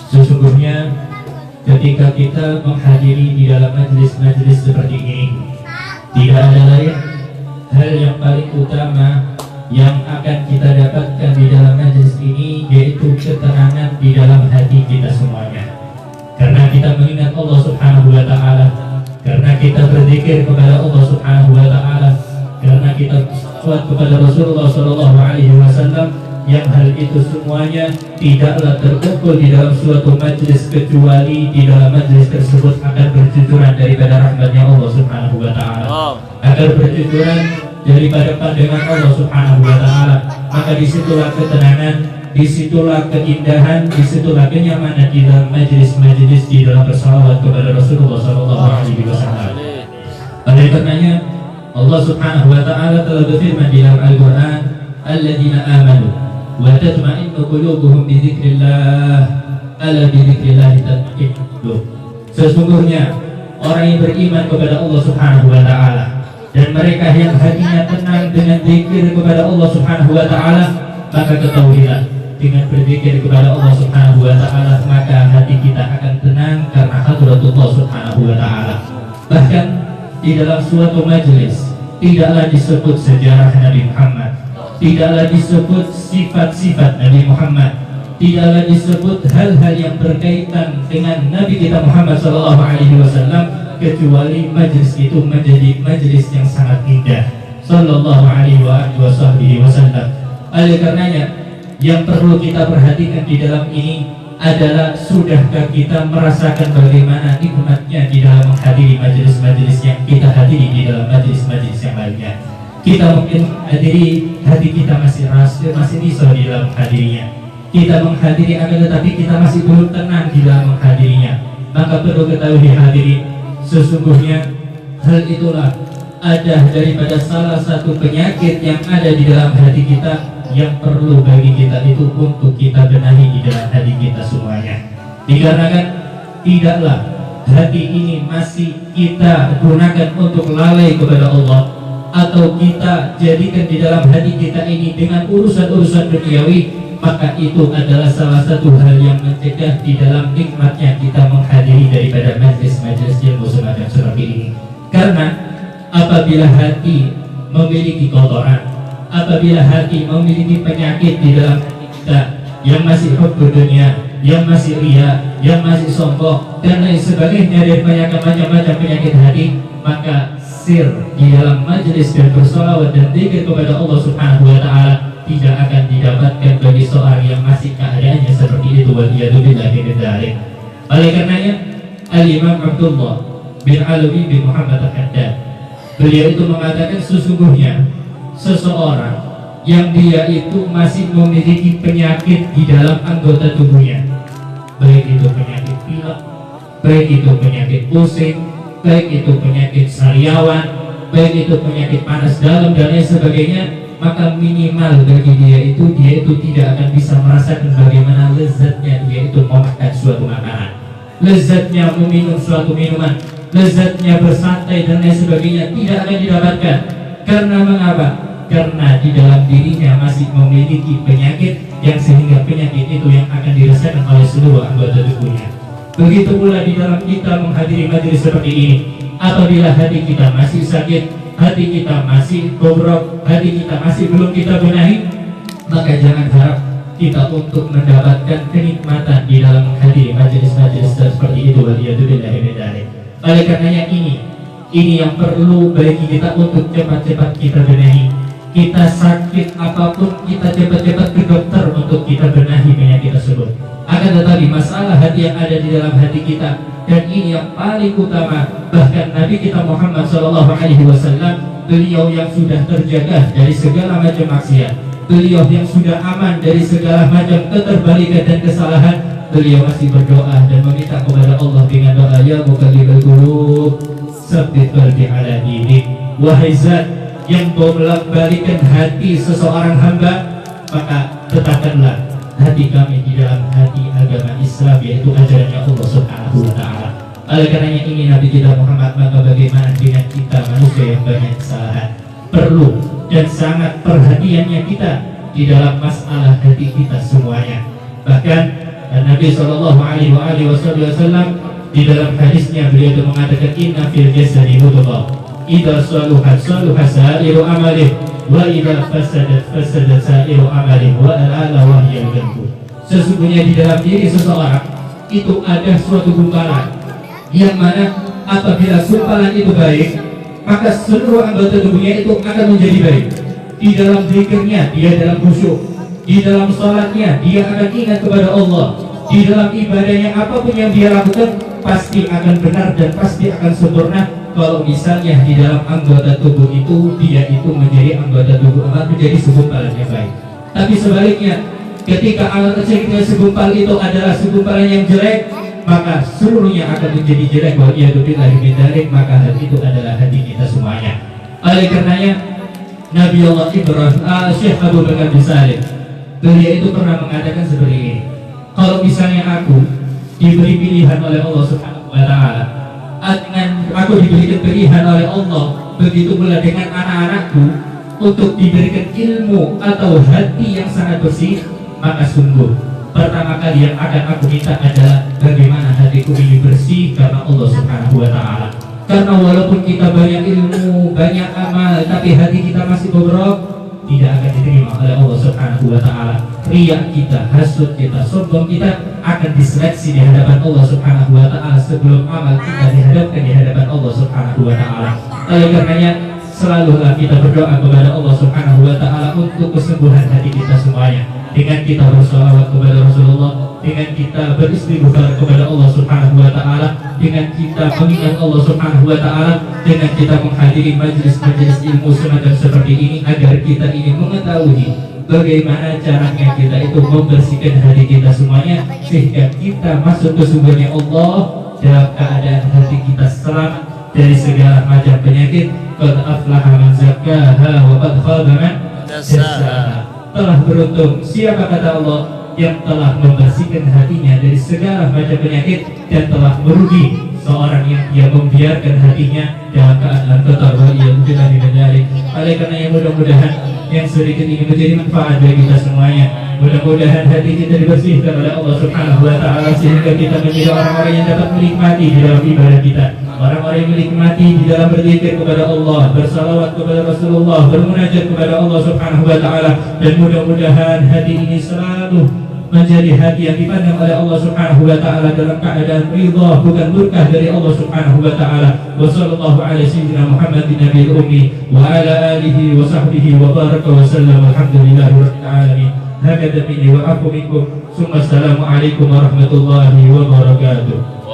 Sesungguhnya ketika kita menghadiri di dalam majelis-majelis seperti ini, tidak ada lain hal yang paling utama yang akan kita dapatkan di dalam majelis ini, yaitu ketenangan di dalam hati kita semuanya. Karena kita mengingat Allah Subhanahu wa Ta'ala, karena kita berzikir kepada Allah Subhanahu wa Ta'ala, karena kita sholawat kepada Rasulullah Sallallahu Alaihi Wasallam, yang hal itu semuanya tidaklah terkumpul di dalam suatu majelis kecuali di dalam majelis tersebut akan bercucuran daripada rahmatnya Allah Subhanahu wa Ta'ala, agar bercucuran daripada pandangan Allah Subhanahu wa Ta'ala. Maka disitulah ketenangan, disitulah keindahan, disitulah kenyamanan di dalam majelis-majelis, di dalam bersalawat kepada Rasulullah Sallallahu Alaihi Wasallam. Oleh karenanya Allah Subhanahu wa Ta'ala telah berfirman di dalam Al-Quran, alladzina amanu wa tatma'innu qulubuhum bi dzikrillah, ala bi dzikrillah tatma'innu. Sesungguhnya orang yang beriman kepada Allah Subhanahu wa Ta'ala dan mereka yang hatinya tenang dengan zikir kepada Allah Subhanahu wa Ta'ala, maka ketahuilah dengan berzikir kepada Allah Subhanahu wa Ta'ala maka hati kita akan tenang karena hadratullah Subhanahu wa Ta'ala. Bahkan di dalam suatu majelis tidaklah disebut sejarah Nabi Muhammad, tidaklah disebut sifat-sifat Nabi Muhammad, tidaklah disebut hal-hal yang berkaitan dengan Nabi kita Muhammad Sallallahu Alaihi Wasallam, kecuali majelis itu menjadi majelis yang sangat indah Sallallahu Alaihi Wasallam. Oleh karenanya yang perlu kita perhatikan di dalam ini adalah, sudahkah kita merasakan bagaimana nikmatnya di dalam menghadiri majelis-majelis yang kita hadiri di dalam majelis-majelis yang lainnya. Kita mungkin hadiri, hati kita masih risau di dalam menghadirinya. Kita menghadiri akan tetapi kita masih belum tenang di dalam menghadirinya. Maka perlu ketahui hadirin, sesungguhnya hal itulah ada daripada salah satu penyakit yang ada di dalam hati kita, yang perlu bagi kita itu untuk kita benahi di dalam hati kita semuanya. Dikarenakan tidaklah hati ini masih kita gunakan untuk lalai kepada Allah, atau kita jadikan di dalam hati kita ini dengan urusan-urusan duniawi, maka itu adalah salah satu hal yang mencegah di dalam nikmatnya kita menghadiri daripada majelis-majelis ilmu semacam seperti ini. Karena apabila hati memiliki kotoran, apabila hati memiliki penyakit di dalam kita yang masih hubbu dunia, yang masih ria, yang masih sombong dan lain sebagainya dari macam-macam penyakit hati, maka sir di dalam majelis dan bersolawat dan dzikir kepada Allah Subhanahu wa Ta'ala tidak akan didapatkan bagi seorang yang masih keadaannya seperti itu. Waliyadzubillahi min dzalik. Oleh karenanya Al-Imam Abdullah bin Alwi bin Muhammad Al-Haddad, beliau itu mengatakan, sesungguhnya seseorang yang dia itu masih memiliki penyakit di dalam anggota tubuhnya, baik itu penyakit pilek, baik itu penyakit pusing, baik itu penyakit sariawan, baik itu penyakit panas dalam dan lain sebagainya, maka minimal bagi dia itu tidak akan bisa merasakan bagaimana lezatnya dia itu memakan suatu makanan, lezatnya meminum suatu minuman, lezatnya bersantai dan lain sebagainya tidak akan didapatkan. Karena mengapa? Karena di dalam dirinya masih memiliki penyakit, yang sehingga penyakit itu yang akan dirasakan oleh seluruh anggota tubuhnya. Begitu pula di dalam kita menghadiri majelis seperti ini, apabila hati kita masih sakit, hati kita masih bobrok, hati kita masih belum kita benahi, maka jangan harap kita untuk mendapatkan kenikmatan di dalam menghadiri majelis-majelis seperti itu. Waliyadzubillahi min dzalik. Oleh karenanya ini yang perlu bagi kita untuk cepat-cepat kita benahi. Kita sakit apapun, kita cepat-cepat ke dokter untuk kita benahi penyakit tersebut. Akan tetapi masalah hati yang ada di dalam hati kita, dan ini yang paling utama, bahkan Nabi kita Muhammad Sallallahu Alaihi Wasallam, beliau yang sudah terjaga dari segala macam maksiat, beliau yang sudah aman dari segala macam keterbalikan dan kesalahan, beliau masih berdoa dan meminta kepada Allah dengan doa, ya muqallibal qulub, tsabbit qalbi ala dinik. Wahai Zat yang bolak-balikan hati seseorang hamba, maka tetapkanlah hati kami di dalam hati agama Islam, yaitu ajarannya Allah Subhanahu wa Ta'ala. Oleh karenanya ini Nabi kita Muhammad, maka bagaimana dengan kita manusia yang banyak kesalahan? Perlu dan sangat perhatiannya kita di dalam masalah hati kita semuanya. Bahkan Nabi Shallallahu Alaihi Wasallam di dalam hadisnya beliau itu mengatakan inna fil jasadi mudghah idza saluhat saluha sa'iru amalih wa idza fasadat fasadat sa'iru amalih wa ala wa hiya al-qalbu. Sesungguhnya di dalam diri seseorang itu ada suatu gumpalan yang mana apabila gumpalan itu baik maka seluruh anggota tubuhnya itu akan menjadi baik. Di dalam zikirnya dia dalam khusyuk, di dalam salatnya dia akan ingat kepada Allah, di dalam ibadahnya apapun yang dia lakukan pasti akan benar dan pasti akan sempurna. Kalau misalnya di dalam anggota tubuh itu dia itu menjadi anggota tubuh menjadi segumpalan yang baik. Tapi sebaliknya ketika anggota kecil segumpal itu adalah segumpalan yang jelek, maka seluruhnya akan menjadi jelek. Wa'iyadzubillahi min dzalik, maka hal itu adalah hati kita semuanya. Oleh karenanya Nabi Allah Ibrahim, Syekh Abu Bakar bin Salim, beliau itu pernah mengatakan seperti ini. Kalau misalnya aku diberi pilihan oleh Allah Subhanahu wa Ta'ala, dengan aku diberikan pilihan oleh Allah, begitu pula dengan anak-anakku untuk diberikan ilmu atau hati yang sangat bersih, maka sungguh pertama kali yang akan aku minta adalah bagaimana hatiku ini bersih karena Allah Subhanahu wa Ta'ala. Karena walaupun kita banyak ilmu, banyak amal, tapi hati kita masih bobrok, tidak akan diterima oleh Allah Subhanahu wa Ta'ala. Riya kita, hasud kita, sombong kita akan diseleksi di hadapan Allah Subhanahu wa Ta'ala sebelum amal kita dihadapkan di hadapan Allah Subhanahu wa Ta'ala. Oleh karenanya selalulah kita berdoa kepada Allah Subhanahu wa Ta'ala untuk kesembuhan hati kita semuanya. Dengan kita bersalawat kepada Rasulullah, dengan kita beristighfar kepada Allah Subhanahu wa Ta'ala, dengan kita mengingat Allah Subhanahu wa Ta'ala, dengan kita menghadiri majelis-majelis ilmu semacam seperti ini, agar kita ini mengetahui bagaimana caranya kita itu membersihkan hati kita semuanya, sehingga kita masuk ke sumbernya Allah dalam keadaan hati kita selamat dari segala macam penyakit. Qad aflaha man zakkaha wa qad khaba man dassaha. Telah beruntung siapa, kata Allah, yang telah membersihkan hatinya dari segala macam penyakit, dan telah merugi seorang yang dia membiarkan hatinya dalam keadaan kotor. Wa'iyadzubillahi min dzalik. Oleh karena yang mudah-mudahan yang sedikit ini menjadi manfaat bagi kita semuanya. Mudah-mudahan hati kita dibersihkan oleh Allah Subhanahu wa Ta'ala, sehingga kita menjadi orang-orang yang dapat menikmati di dalam ibadah kita, orang-orang yang menikmati di dalam berzikir kepada Allah, bersalawat kepada Rasulullah, bermunajat kepada Allah Subhanahu wa Ta'ala. Dan mudah-mudahan hati ini selalu menjadi hati yang dipandang oleh Allah Subhanahu wa Ta'ala dalam keadaan ridha, bukan murkah dari Allah Subhanahu wa Ta'ala. Wa sallallahu ala sayyidina Muhammadin nabiyil ummi wa ala alihi wa sahbihi wa baraka wa sallam. Alhamdulillahi rabbil alamin. Hakadha minni wa afu minkum. Assalamu alaikum warahmatullahi wabarakatuh.